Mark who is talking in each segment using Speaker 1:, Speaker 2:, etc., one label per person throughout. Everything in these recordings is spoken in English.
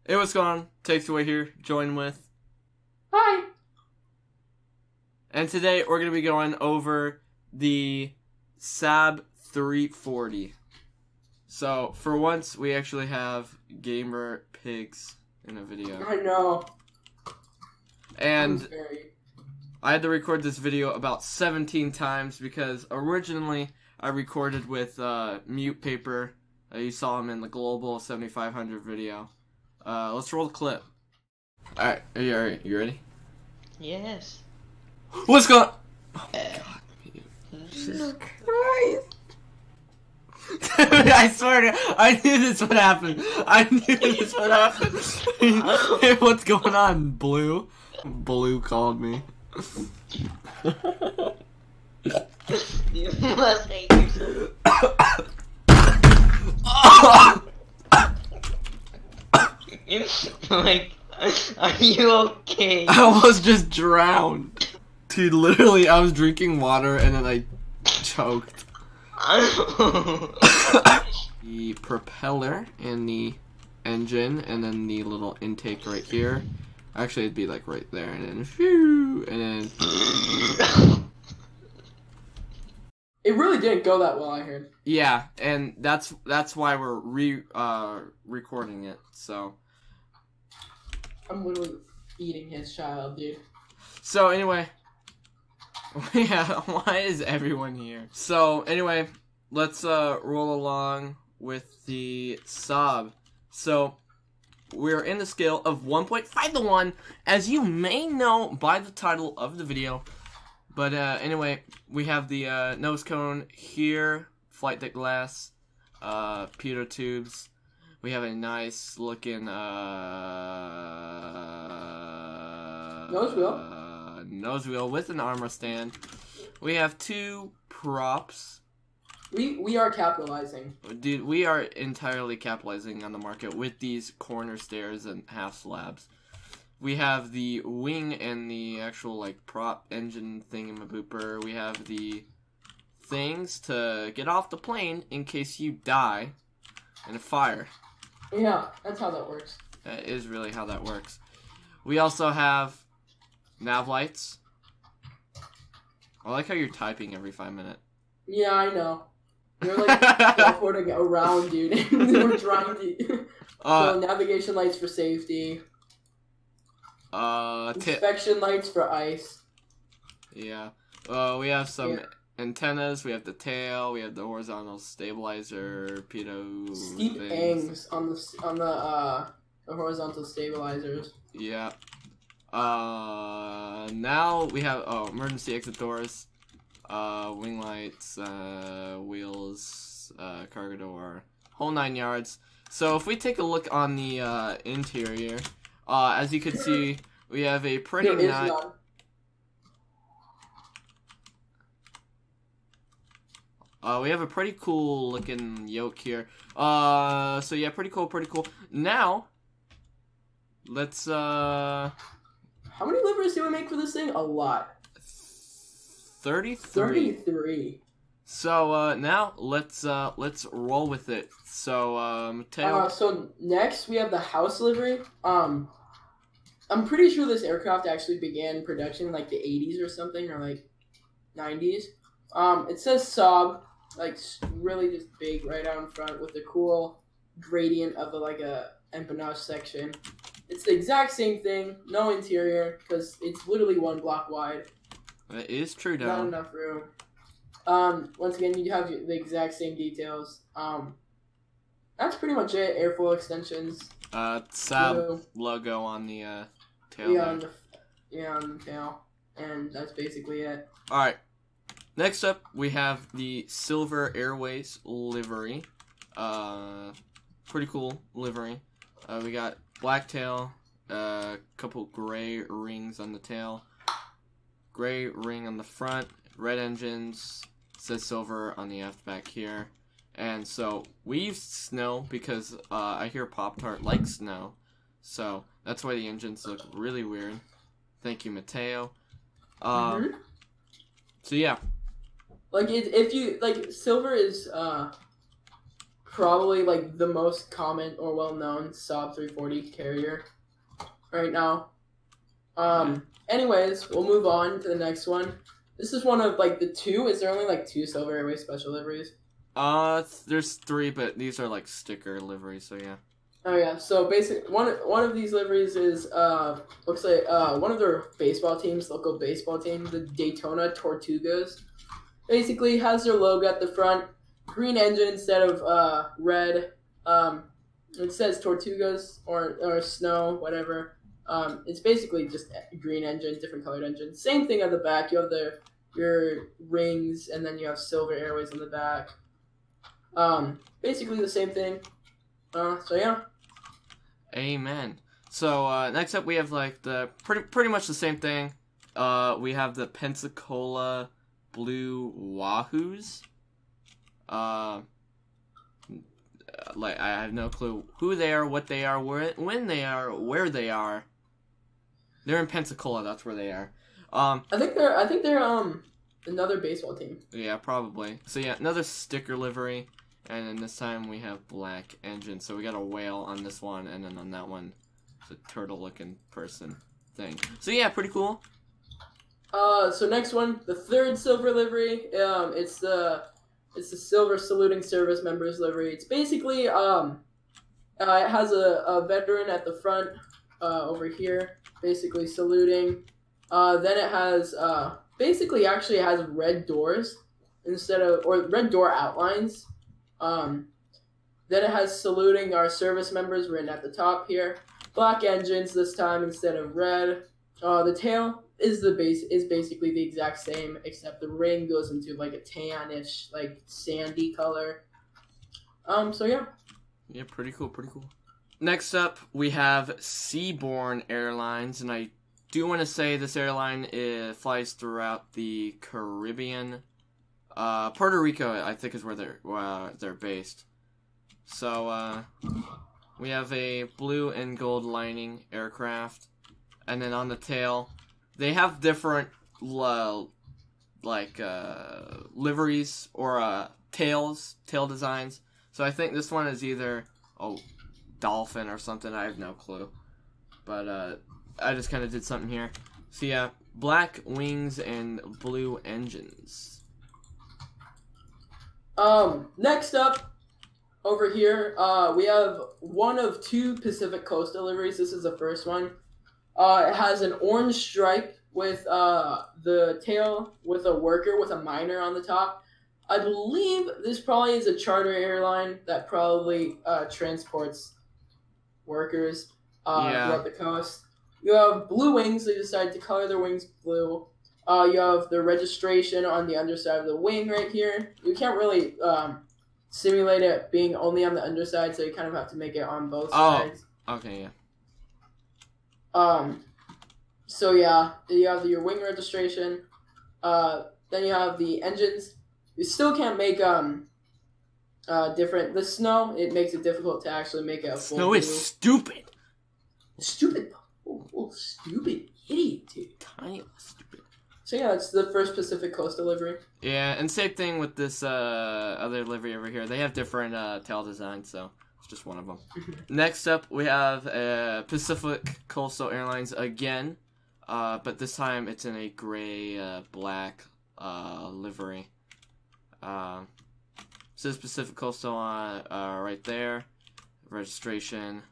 Speaker 1: Hey, what's going on? Takes away here, join with.
Speaker 2: Hi.
Speaker 1: And today we're going to be going over the Saab 340. So, for once, we actually have gamer pigs in a video.
Speaker 2: I know.
Speaker 1: And I had to record this video about 17 times because originally I recorded with mute paper. You saw him in the Global 7500 video. Let's roll the clip. Alright, you ready?
Speaker 3: Yes.
Speaker 1: What's going on? Oh my god. Jesus Christ. I swear to I knew this would happen. Hey, what's going on, Blue? Blue called me.
Speaker 3: You must hate yourself. Like, are you okay?
Speaker 1: I almost just drowned. Dude, literally, I was drinking water and then I choked. The propeller and the engine and then the little intake right here. Actually, it'd be like right there and then phew, and then...
Speaker 2: It really didn't go that well, I heard.
Speaker 1: Yeah, and that's why we're recording it, so...
Speaker 2: I'm literally eating his child, dude.
Speaker 1: So, anyway... Yeah, why is everyone here? So, anyway, let's roll along with the Saab. So, we're in the scale of 1.5 to 1, as you may know by the title of the video. But, anyway, we have the nose cone here, flight deck glass, pitot tubes. We have a nice looking,
Speaker 2: Nose wheel.
Speaker 1: Nose wheel with an armor stand. We have two props.
Speaker 2: We are capitalizing.
Speaker 1: Dude, we are entirely capitalizing on the market with these corner stairs and half slabs. We have the wing and the actual, like, prop engine thingamabooper. We have the things to get off the plane in case you die in a fire.
Speaker 2: Yeah, that's how that works.
Speaker 1: That is really how that works. We also have Nav Lights. I like how you're typing every 5 minutes.
Speaker 2: Yeah, I know. You're like teleporting around, dude. We're trying to. So navigation lights for safety. Inspection lights for ice.
Speaker 1: Yeah. We have some antennas. We have the tail. We have the horizontal stabilizer. Pitot.
Speaker 2: Steep angs on the horizontal stabilizers.
Speaker 1: Yeah. Now we have emergency exit doors, wing lights, wheels, cargo door, whole 9 yards. So if we take a look on the interior, as you can see, we have a pretty nice. We have a pretty cool looking yoke here. So yeah, pretty cool. Now, let's
Speaker 2: How many liveries do we make for this thing? A lot.
Speaker 1: 33.
Speaker 2: 33.
Speaker 1: So now let's roll with it. So Mateo.
Speaker 2: So next we have the house livery. I'm pretty sure this aircraft actually began production in like the 80s or something, or like 90s. It says Saab, like really just big right out in front with a cool gradient of a empennage section. It's the exact same thing, no interior, because it's literally 1 block wide.
Speaker 1: That is true, though.
Speaker 2: Not enough room. Once again, you have the exact same details. That's pretty much it. Airfoil extensions.
Speaker 1: Saab logo on the tail.
Speaker 2: Yeah, on the tail, and that's basically it.
Speaker 1: All right. Next up, we have the Silver Airways livery. Pretty cool livery. We got black tail, couple gray rings on the tail, gray ring on the front, red engines, says silver on the aft back here. And so we used snow because I hear Pop-Tart likes snow. So that's why the engines look really weird. Thank you, Mateo.
Speaker 2: So
Speaker 1: yeah.
Speaker 2: Like if you like, silver is probably like the most common or well-known Saab 340 carrier right now. Anyways, we'll move on to the next one. This is one of like the two. Is there only like two Silver Airways special liveries?
Speaker 1: There's three, but these are like sticker liveries, so yeah.
Speaker 2: Oh yeah. So basically, one of these liveries is looks like one of their baseball teams, local baseball team, the Daytona Tortugas. Basically, has their logo at the front, green engine instead of red. It says Tortugas or snow, whatever. It's basically just a green engine, different colored engine. Same thing at the back. You have your rings, and then you have Silver Airways on the back. Basically the same thing. So yeah.
Speaker 1: Amen. So next up we have like the pretty much the same thing. We have the Pensacola Blue Wahoos. Like I have no clue who they are, what they are, when they are, where they are. They're in Pensacola. That's where they are.
Speaker 2: I think they're another baseball team.
Speaker 1: Yeah, probably. So yeah, another sticker livery, and then this time we have black engine. So we got a whale on this one, and then on that one, it's a turtle-looking person thing. So yeah, pretty cool.
Speaker 2: So next one, the third silver livery. It's the silver saluting service members livery. It's basically it has a veteran at the front over here, basically saluting. Then it has basically actually it has red doors or red door outlines. Then it has saluting our service members written at the top here. Black engines this time instead of red. The tail is basically the exact same, except the ring goes into like a tannish, like sandy color. So yeah.
Speaker 1: Yeah, pretty cool. Next up, we have Seaborn Airlines, and I do want to say this airline flies throughout the Caribbean. Puerto Rico, I think, is where they're based. So we have a blue and gold lining aircraft, and then on the tail, they have different liveries or tail designs. So I think this one is either dolphin or something. I have no clue, but I just kind of did something here. So yeah, black wings and blue engines.
Speaker 2: Next up, over here, we have one of two Pacific Coast deliveries. This is the first one. It has an orange stripe with the tail with a worker with a miner on the top. I believe this probably is a charter airline that probably transports workers throughout the coast. You have blue wings. They decided to color their wings blue. You have the registration on the underside of the wing right here. You can't really simulate it being only on the underside, so you kind of have to make it on both sides.
Speaker 1: Okay,
Speaker 2: yeah. So yeah, you have your wing registration. Then you have the engines. You still can't make different. The snow, it makes it difficult to actually make it a full
Speaker 1: snow is stupid.
Speaker 2: Stupid. Stupid idiot, dude.
Speaker 1: Tiny stupid.
Speaker 2: So yeah, it's the first Pacific Coast delivery.
Speaker 1: Yeah, and same thing with this other livery over here. They have different tail designs, so it's just one of them. Next up, we have Pacific Coastal Airlines again, but this time it's in a gray black livery. Says Pacific Coastal on right there. Registration.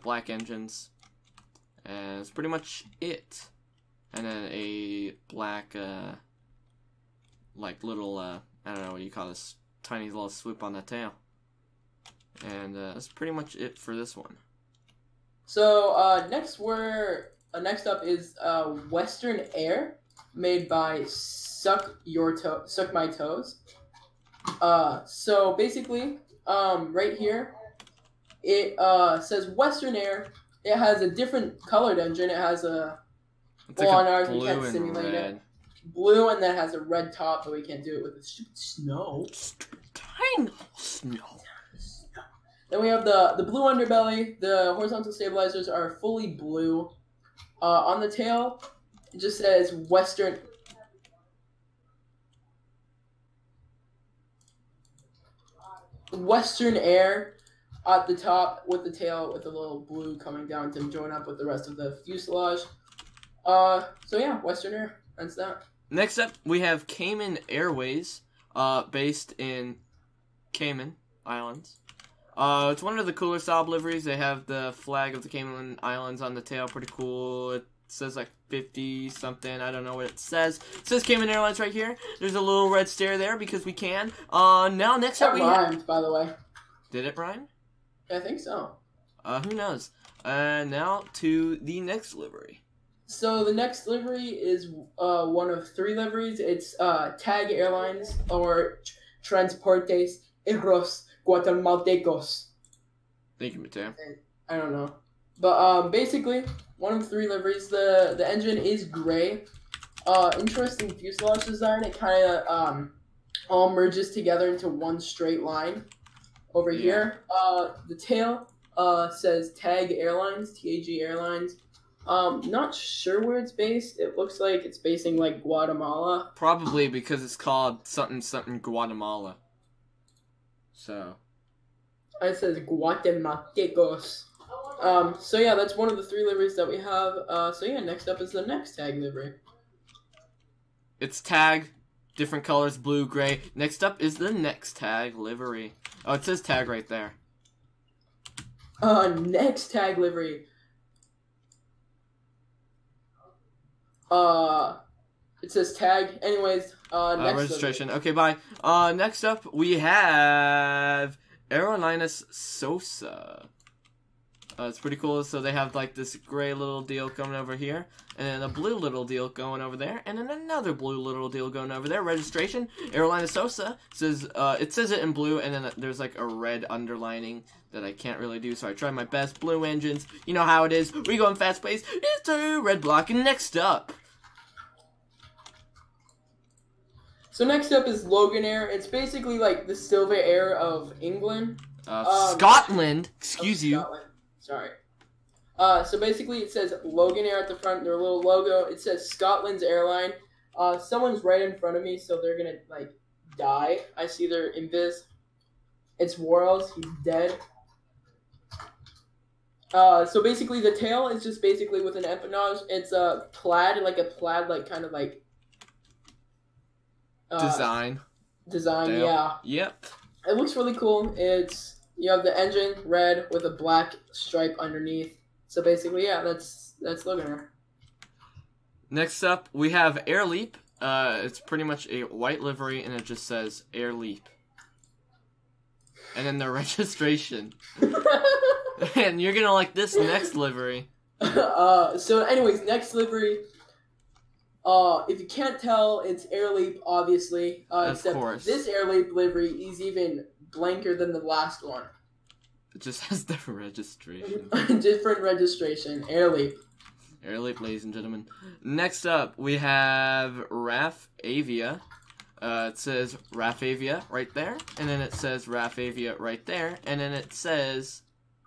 Speaker 1: Black engines. And that's pretty much it. And then a black, like little, I don't know what you call this, tiny little swoop on the tail. And that's pretty much it for this one.
Speaker 2: So next up is Western Air, made by Suck My Toes. So basically, right here, it says Western Air. It has a different colored engine. It has a on ours we can't simulate it. Blue, and then it has a red top, but we can't do it with the stupid snow.
Speaker 1: Stupid tiny snow.
Speaker 2: Then we have the blue underbelly. The horizontal stabilizers are fully blue. On the tail, it just says Western. Western Air at the top with the tail with a little blue coming down to join up with the rest of the fuselage. So yeah, Western Air. That's that.
Speaker 1: Next up, we have Cayman Airways, based in Cayman Islands. It's one of the cooler Saab liveries. They have the flag of the Cayman Islands on the tail. Pretty cool. It says like 50 something. I don't know what it says. It says Cayman Airlines right here. There's a little red stare there because we can. Now next up we
Speaker 2: rhymed, by the way.
Speaker 1: Did it rhyme?
Speaker 2: I think so.
Speaker 1: Who knows? Now to the next livery.
Speaker 2: So the next livery is one of 3 liveries. It's TAG Airlines or Transportes Aéreos Guatemaltecos.
Speaker 1: Thank you, Mateo.
Speaker 2: I don't know. But basically, one of 3 liveries. The engine is gray. Interesting fuselage design. It kind of all merges together into one straight line over here. The tail says TAG Airlines, TAG Airlines. Not sure where it's based. It looks like it's basing like Guatemala.
Speaker 1: Probably because it's called something something Guatemala. So.
Speaker 2: It says Guatemaltecos. So yeah, that's one of the 3 liveries that we have. So yeah, next up is the next TAG livery.
Speaker 1: It's TAG, different colors, blue, gray. Next up is the next TAG livery. Oh, it says TAG right there.
Speaker 2: Next TAG livery. It says TAG. Anyways, next
Speaker 1: registration.
Speaker 2: livery.
Speaker 1: Okay, bye. Next up we have Aerolíneas Sosa. It's pretty cool. So they have like this gray little deal coming over here, and then a blue little deal going over there, and then another blue little deal going over there. Registration, Aerolíneas Sosa says it says it in blue, and then there's like a red underlining that I can't really do. So I tried my best. Blue engines, you know how it is. We go in fast pace. It's a red block, and next up.
Speaker 2: So next up is Logan Air. It's basically like the Silver Air of England.
Speaker 1: Scotland. Excuse you.
Speaker 2: Scotland. Sorry. So basically it says Logan Air at the front, their little logo. It says Scotland's airline. Someone's right in front of me, so they're gonna like die. I see their invis. It's Worrells, he's dead. So basically the tail is just basically with an empennage. It's a plaid, like kind of like
Speaker 1: Design,
Speaker 2: tail. Yeah.
Speaker 1: Yep.
Speaker 2: It looks really cool. You have the engine red with a black stripe underneath. So basically, yeah, that's Logan Air.
Speaker 1: Next up, we have Air Leap. It's pretty much a white livery, and it just says Air Leap. And then the registration. And you're gonna like this next livery.
Speaker 2: So anyways, next livery. If you can't tell, it's Air Leap, obviously.
Speaker 1: Of course.
Speaker 2: This Air Leap livery is even blanker than the last one.
Speaker 1: It just has different registration.
Speaker 2: Different registration. Air Leap.
Speaker 1: Air Leap, ladies and gentlemen. Next up, we have RAF Avia. It says RAF Avia right there, and then it says RAF Avia right there, and then it says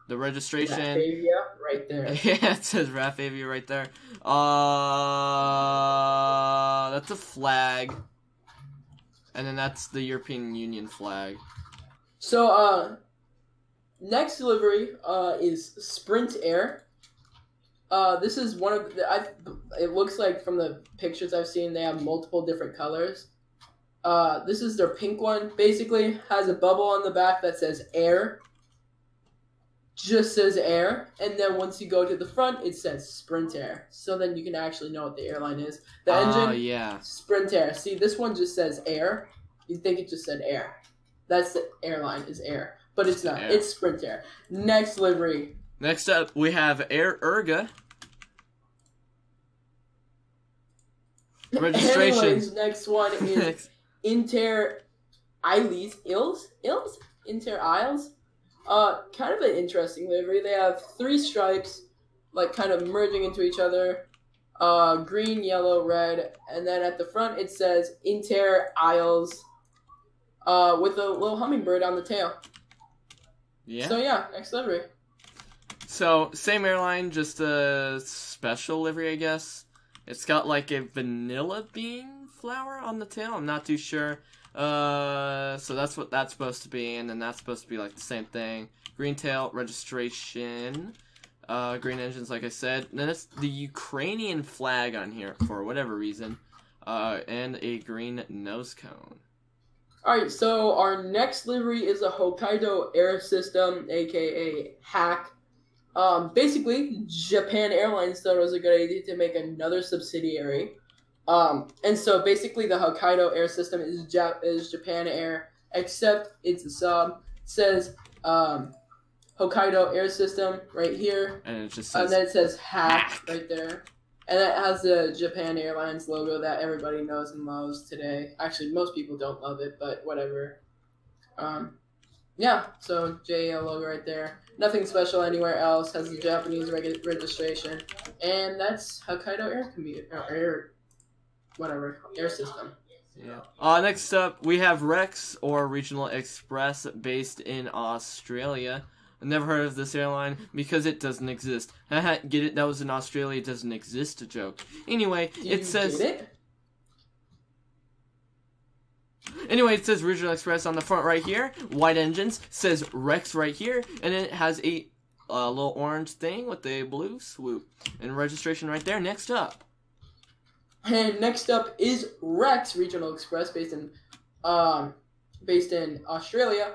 Speaker 1: the registration.
Speaker 2: RAF Avia right there.
Speaker 1: Yeah, it says RAF Avia right there. That's a flag, and then that's the European Union flag.
Speaker 2: So, next livery is Sprint Air. This is one of it looks like from the pictures I've seen, they have multiple different colors. This is their pink one. Basically, has a bubble on the back that says Air. Just says Air, and then once you go to the front, it says Sprint Air. So then you can actually know what the airline is. The engine,
Speaker 1: yeah.
Speaker 2: Sprint Air. See, this one just says Air. You'd think it just said Air. That's the airline, is Air. But it's not.
Speaker 1: Air.
Speaker 2: It's Sprint Air. Next livery.
Speaker 1: Next up, we have Air Urga. Registration.
Speaker 2: Anyways, next one is Inter Isles. Inter Isles. Kind of an interesting livery. They have 3 stripes, like kind of merging into each other. Green, yellow, red, and then at the front it says Inter Isles, with a little hummingbird on the tail.
Speaker 1: Yeah.
Speaker 2: So yeah, next livery.
Speaker 1: So same airline, just a special livery, I guess. It's got like a vanilla bean flower on the tail. I'm not too sure. So that's what that's supposed to be, and then that's supposed to be like the same thing. Green tail registration. Green engines, like I said. And then it's the Ukrainian flag on here for whatever reason. And a green nose cone.
Speaker 2: Alright, so our next livery is a Hokkaido Air System, aka HAC. Basically, Japan Airlines thought it was a good idea to make another subsidiary. And so basically the Hokkaido Air System is Japan Air, except it's a sub. It says Hokkaido Air System right here.
Speaker 1: And it just says...
Speaker 2: And then it says HAC right there. And it has the Japan Airlines logo that everybody knows and loves today. Actually, most people don't love it, but whatever. Yeah, so JAL logo right there. Nothing special anywhere else. Has the Japanese registration. And that's Hokkaido Air System.
Speaker 1: Yeah. Next up, we have Rex, or Regional Express, based in Australia. I've never heard of this airline because it doesn't exist. Get it? That was an Australia doesn't exist joke. Anyway, it says... Anyway, it says Regional Express on the front right here. White engines. Says Rex right here. And then it has a little orange thing with a blue swoop. And registration right there. Next up.
Speaker 2: And next up is Rex Regional Express, based in Australia.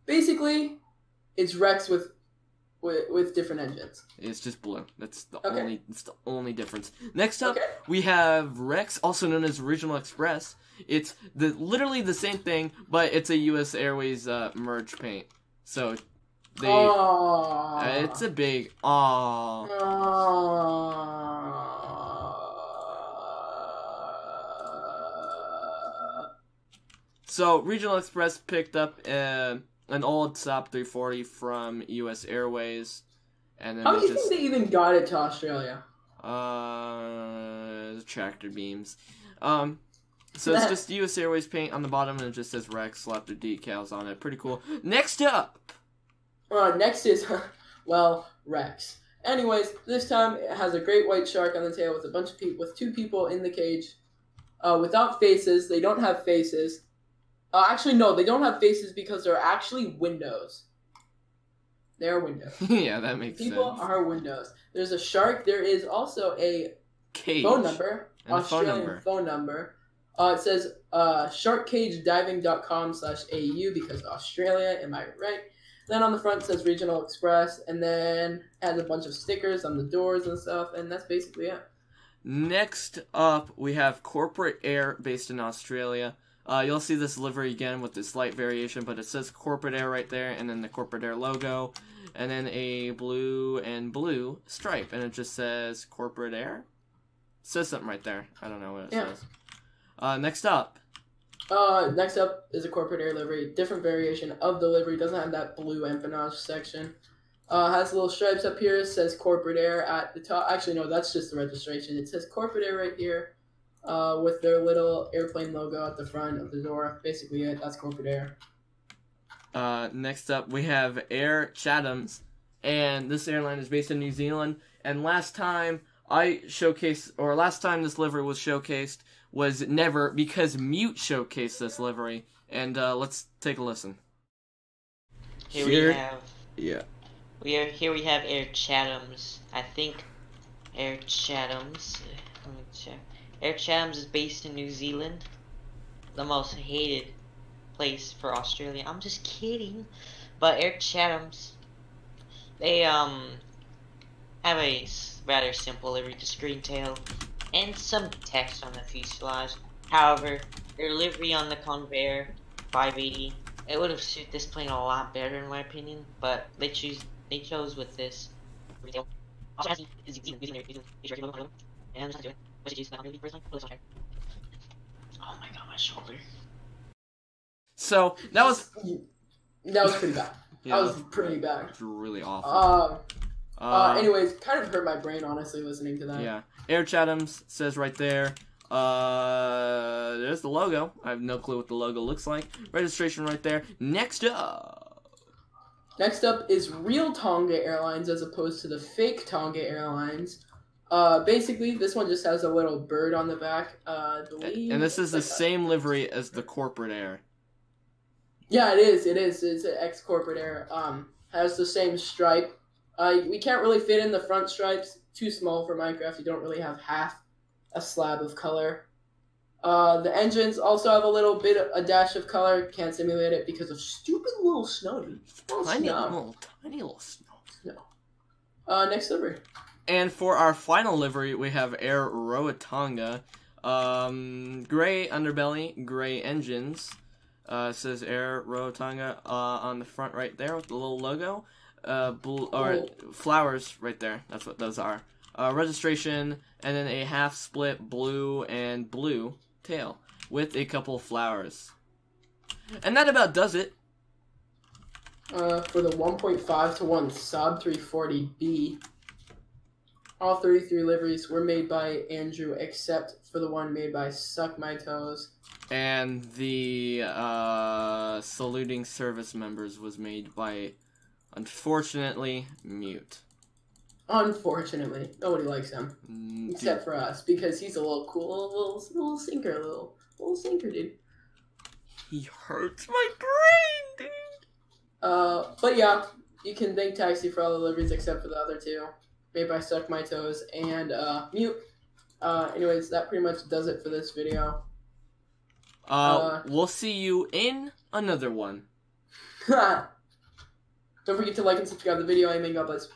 Speaker 2: Basically, it's Rex with different engines.
Speaker 1: It's just blue. That's the only difference. Next up, we have Rex, also known as Regional Express. It's literally the same thing, but it's a U.S. Airways merge paint. So they it's a big So Regional Express picked up an old Saab 340 from U.S. Airways, and then
Speaker 2: how do you think they even got it to Australia?
Speaker 1: Tractor beams. So it's just U.S. Airways paint on the bottom, and it just says Rex, slapped their decals on it. Pretty cool. Next up!
Speaker 2: Next is, Rex. Anyways, this time it has a great white shark on the tail with a bunch of people, with two people in the cage, without faces. They don't have faces. Actually, no, they don't have faces because they're actually windows. They're windows.
Speaker 1: Yeah, that makes sense.
Speaker 2: People are windows. There's a shark. There is also a
Speaker 1: cage.
Speaker 2: Phone number.
Speaker 1: And
Speaker 2: Australian phone number. It says sharkcagediving.com/AU because Australia, am I right? Then on the front it says Regional Express, and then has a bunch of stickers on the doors and stuff, and that's basically it.
Speaker 1: Next up, we have Corporate Air, based in Australia. You'll see this livery again with this slight variation, but it says Corporate Air right there, and then the Corporate Air logo, and then a blue and blue stripe, and it just says Corporate Air. It says something right there. I don't know what it says. Next up.
Speaker 2: Next up is a Corporate Air livery. Different variation of the livery. Doesn't have that blue empennage section. Has little stripes up here. It says Corporate Air at the top. Actually, no, that's just the registration. It says Corporate Air right here. With their little airplane logo at the front of the door. Basically it. That's Corporate Air.
Speaker 1: Next up, we have Air Chatham's. And this airline is based in New Zealand. And last time this livery was showcased was never, because Mute showcased this livery. And let's take a listen.
Speaker 3: Here we have Air Chatham's. I think Air Chatham's. Let me check. Air Chatham's is based in New Zealand, the most hated place for Australia. I'm just kidding. But Air Chatham's, they have a rather simple livery, just green tail and some text on the fuselage. However, their livery on the Convair 580, it would have suited this plane a lot better in my opinion, but they chose with this. Oh my god, my shoulder.
Speaker 1: So that was
Speaker 2: pretty bad.
Speaker 1: Yeah,
Speaker 2: that was pretty bad.
Speaker 1: It's really awful.
Speaker 2: Anyways, kind of hurt my brain honestly listening to that.
Speaker 1: Yeah. Air Chatham's says right there. There's the logo. I have no clue what the logo looks like. Registration right there. Next up
Speaker 2: is real Tonga Airlines as opposed to the fake Tonga Airlines. Basically, this one just has a little bird on the back. I believe.
Speaker 1: And this is the same livery as the corporate air.
Speaker 2: Yeah, it is. It is. It's an ex-corporate air. Has the same stripe. We can't really fit in the front stripes. Too small for Minecraft. You don't really have half a slab of color. The engines also have a dash of color. Can't simulate it because of stupid little snow.
Speaker 1: Tiny little snow.
Speaker 2: Next livery.
Speaker 1: And for our final livery, we have Aeroteam. Gray underbelly, gray engines. It says Aeroteam on the front right there with the little logo. Flowers right there. That's what those are. Registration, and then a half split blue and blue tail with a couple flowers. And that about does it.
Speaker 2: For the 1.5 to 1 Saab 340B, all 33 liveries were made by Andrew, except for the one made by Suck My Toes.
Speaker 1: And the saluting service members was made by, unfortunately, Mute.
Speaker 2: Unfortunately, nobody likes him except for us because he's a little cool, little sinker, little sinker, dude.
Speaker 1: He hurts my brain, dude.
Speaker 2: But yeah, you can thank Taxi for all the liveries except for the other two, made by Suck My Toes and Mute. Anyways, that pretty much does it for this video.
Speaker 1: We'll see you in another one.
Speaker 2: Don't forget to like and subscribe to the video. Amen. God bless.